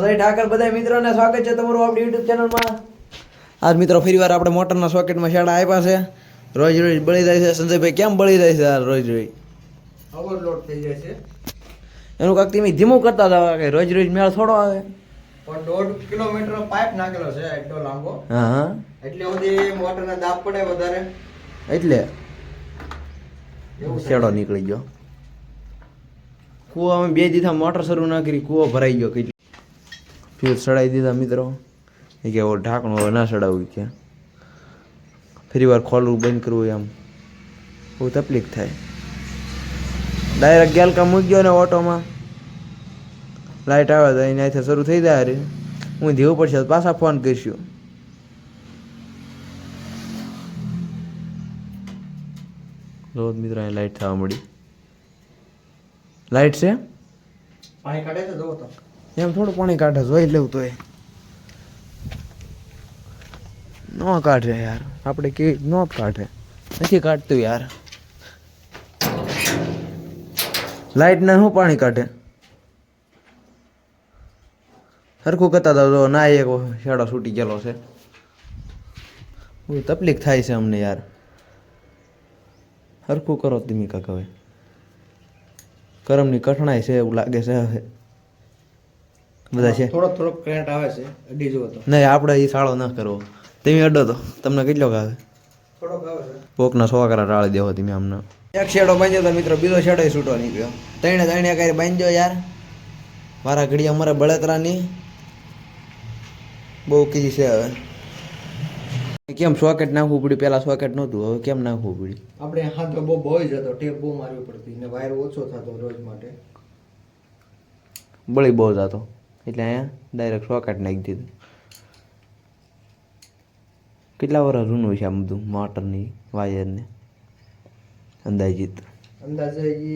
જય ઠાકર બધા મિત્રોને સ્વાગત છે તમારું આપણી યુટ્યુબ ચેનલમાં. આજ મિત્રો ફરીવાર આપણે મોટરના સોકેટમાં શેડા આપ્યા છે. રોજ રોજ બળી જાય છે. સંજયભાઈ કેમ બળી જાય છે યાર રોજ રોજ? ઓવરલોડ થઈ જાય છે. એનું કાંક તમે ધીમું કરતા હતા કે રોજ રોજ મેળ થોડો આવે. પણ 1.5 કિલોમીટર પાઇપ નાખેલો છે એટલો લાંબો. હા હા એટલે બધી મોટરને દાબ પડે વધારે એટલે એવું શેડો નીકળી ગયો. કૂવામાં 2 દીધા મોટર શરૂ ના કરી, કૂવો ભરાઈ ગયો. કેટલી ફીર સડાઈ દીધા મિત્રો. એ કે ઢાંકણું હવે ના સડાવું કે ફરી વાર ખોલવું બંધ કરવું એમ બહુ તકલીફ થાય. ડાયરેક્ટ ગેલકા મૂકી ગયો ને ઓટોમાં લાઇટ આવે તો અહીંયાથી શરૂ થઈ જાય. અરે હું ધીવું પડશે પાછા ફોન કરીશું. રોજ મિત્રો અહીં લાઇટ થવા મળી. લાઇટ છે પાણી કાઢે છે જોવો તો. એમ થોડું પાણી કાઢે જોઈ લેવું તો ન કાઢે યાર. આપણે કે ન કાઢે નથી કાઢતું યાર. લાઇટ ને શું પાણી કાઢે સરખું કરતા હતા ના એક શેડો છૂટી ગયેલો છે. બહુ તકલીફ થાય છે અમને યાર. સરખું કરો તમે કાંક હવે. કરમની કઠણાઈ છે એવું લાગે છે હવે બધા છે. થોડોક કરંટ આવે છે અડી જુઓ તો. નહીં આપણે એ સાળો ના કરવો. તમે અડો તો તમને કેટલોક આવે? થોડોક આવે છે. કોકના છોકરા ટાળી દેવો તમે આમને. એક શેડો બાંધ્યો તો મિત્રો, બીજો શેડો છૂટો નીકળ્યો. ત્રણે કઈ બાંધ્યો યાર. મારા ઘડી અમારે બળતરાની બહુ કીધી છે હવે. કેમ સોકેટ નાખવું પડ્યું? પેલા સોકેટ નહોતું, હવે કેમ નાખવું પડ્યું? આપણે હાથ બહુ ભોઈ જતો, ટેપ બહુ મારવી પડતી ને વાયર ઓછો થતો રોજ માટે. બળી બહુ જતો એટલે અહીંયા ડાયરેક્ટ સોકેટ નાખી દીધું. કેટલા વર્ષ જૂનું છે આ બધું મોટરની વાયરને અંદાજિત? અંદાજે એ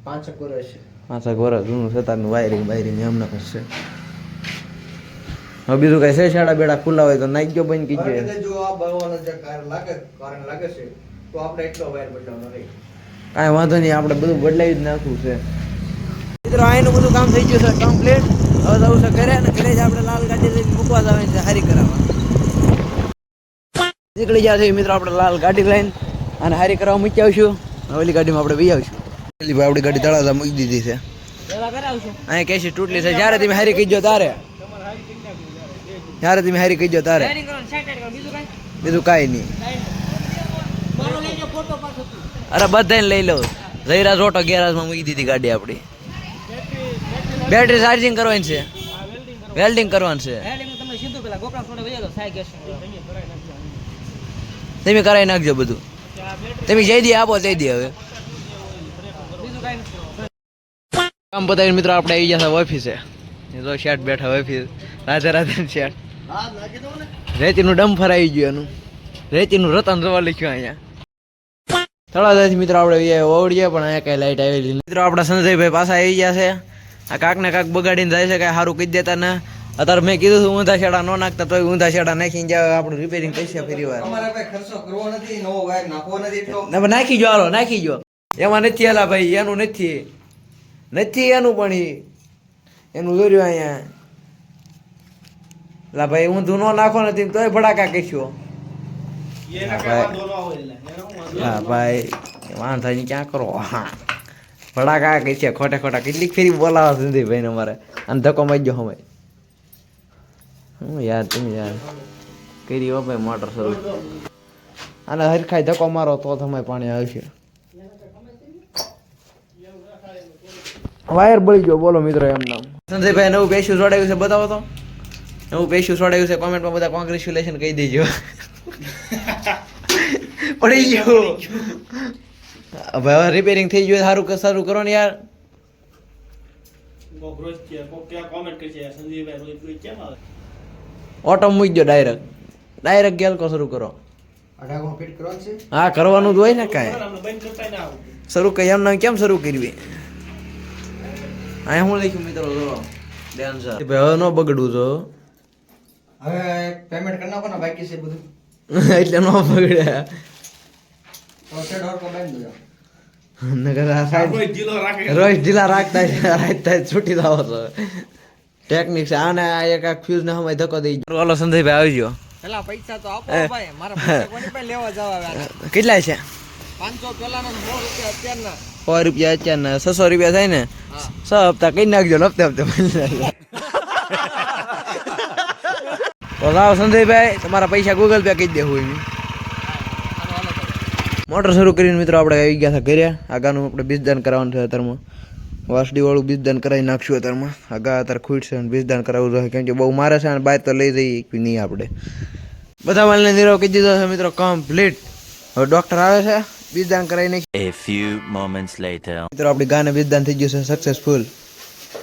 5 વર્ષ છે. 5 વર્ષ જૂનું છતાંનું વાયરિંગ એમને કરશે. હવે બીજું કઈ છે? શાળા બેડા ખુલ્લા હોય તો નાખી ગયો બંધ કીધું. જો આ બળવાનો જે કારણ લાગે છે તો આપણે એટલો વાયર બદલાવવાનો રહી. કાંઈ વાંધો નહીં, આપણે બધું બદલાવી જ નાખવું છે. મિત્રો અહીંનું બધું કામ થઈ ગયું છે કમ્પ્લીટ. હવે જવું છે ઘરે ને ઘરે જ આપણે લાલ ગાડી લઈને મૂકવા જવાની છે હારી કરાવવા. નીકળી ગયા છે મિત્રો આપણે લાલ ગાડી લઈને અને હારી કરાવવા મૂકી આવીશું. ઓલી ગાડીમાં આપણે વી આવીશું. ઓલી ભાઈ આપણી ગાડી તળાજા મૂકી દીધી છે. અહીંયા કેસી તૂટલી છે. જ્યારે તમે હારી કહી દો તારે બીજું કાંઈ નહીં. અરે બધાને લઈ લો. જયરાજ ઓટો ગેરાજમાં મૂકી દીધી ગાડી આપણી. બેટરી ચાર્જિંગ કરવાની છે, વેલ્ડિંગ કરવાનું છે. તમે કરાવી નાખજો બધું. તમે જઈ દે આપો જઈ દે. હવે કામ પતાવીને મિત્રો આપણે આવી ગયા ઓફિસે. જો શેઠ બેઠા ઓફિસ. રાધે શેઠ. રેતીનું ડમ્ફર આવી ગયું. એનું રેતીનું રતન જોવા લખ્યું અહીંયા. તળાજાથી મિત્રો આપણે ઓવડીએ પણ અહીંયા કઈ લાઈટ આવેલી. મિત્રો આપણા સંજયભાઈ પાછા આવી ગયા છે. આ કાક ને કાક બગાડીને જાય છે, કાંઈ સારું કહી દેતા ને. અત્યારે મેં કીધું હતું ઊંધા શેડા ન નાખતા, તોય ઊંધા શેડા નાખીને જાય. આપણું રિપેરિંગ થઈ છે ફરી વાર. અમારે ભાઈ ખર્ચો કરવો નથી, નવો વાયર નાખવો નથી એટલો. નાખી જો, હાલો નાખી જો. એમાં નથી હાલા ભાઈ, એનું નથી એનું પણ એનું જોર્યું અહીંયા. લા ભાઈ ઊંધું ન નાખો નથી તોય ભડાકા કહીશું. હા ભાઈ વાંધા નહીં ક્યાં કરો. ભડાકા કહી છે ખોટા કેટલીક ફેરી બોલાવા સંદીપભાઈ ને અમારે. અને ધક્કો મારી ગયો અમે. હું યાર તમે યાર કરી હો ભાઈ મોટર શરૂ. અને હરખાઈ ધક્કો મારો તો તમારે પાણી આવશે. વાયર બળી ગયો બોલો મિત્રો એમ નામ. સંજયભાઈ નવું પેશું જોડાયું છે બતાવો તો. નવું પેશું જોડાયું છે કોમેન્ટમાં બધા કોંગ્રેચ્યુલેશન કહી દેજો. પડી ગયું હવે રિપેરિંગ થઈ ગયું. સારું કરો ને યાર. ઓટો મૂકી દો ડાયરેક્ટ ગેલકો શરૂ કરો. હા કરવાનું જ હોય ને. કાંઈ શરૂ કઈ એમ ના કેમ શરૂ કરવી? અહીંયા હું લખ્યું મિત્રો ધ્યાન સર હવે ન બગડવું જો. હવે પેમેન્ટ કરી નાખો ને બાકી છે બધું. એટલે ન બગડે. રોજ ઢીલા રાખતા છૂટી જાવ છો. ટેકનિક છે આને આ એક આ ફ્યુઝ ને સમય ધક્કો દઈ ગયો ઓલો સંજયભાઈ આવી ગયો પેલા પૈસા તો આપો ભાઈ મારા પૈસા કોની પાસે લેવા જવા આવ્યા કેટલા છે 500 પેલાના 100 રૂપિયા અત્યારના 100 રૂપિયા અત્યારના 600 રૂપિયા થાય ને 6 હપ્તા કઈ નાખજો ને હપ્તે તો લાવ સંજયભાઈ તમારા પૈસા ગૂગલ પે કહી દેવું મોટર શરૂ કરીને મિત્રો આપણે આવી ગયા હતા ઘરે આગાનું આપણે બીજદાન કરાવવાનું છે અત્યારમાં વાસડી વાળું બીજદાન કરાવી નાખશું અત્યારમાં આગા અત્યારે ખૂટશે અને બીજદાન કરાવવું જોઈએ કેમ કે બહુ મારે છે અને બહાર તો લઈ જઈએ નહીં આપણે બધા માલને નીરવ કહી દીધો છે મિત્રો કમ્પ્લીટ હવે ડોક્ટર આવે છે બીજદાન કરાવી નાખી A few moments later. મિત્રો આપણી ગાને બીજદાન થઈ ગયું છે સક્સેસફુલ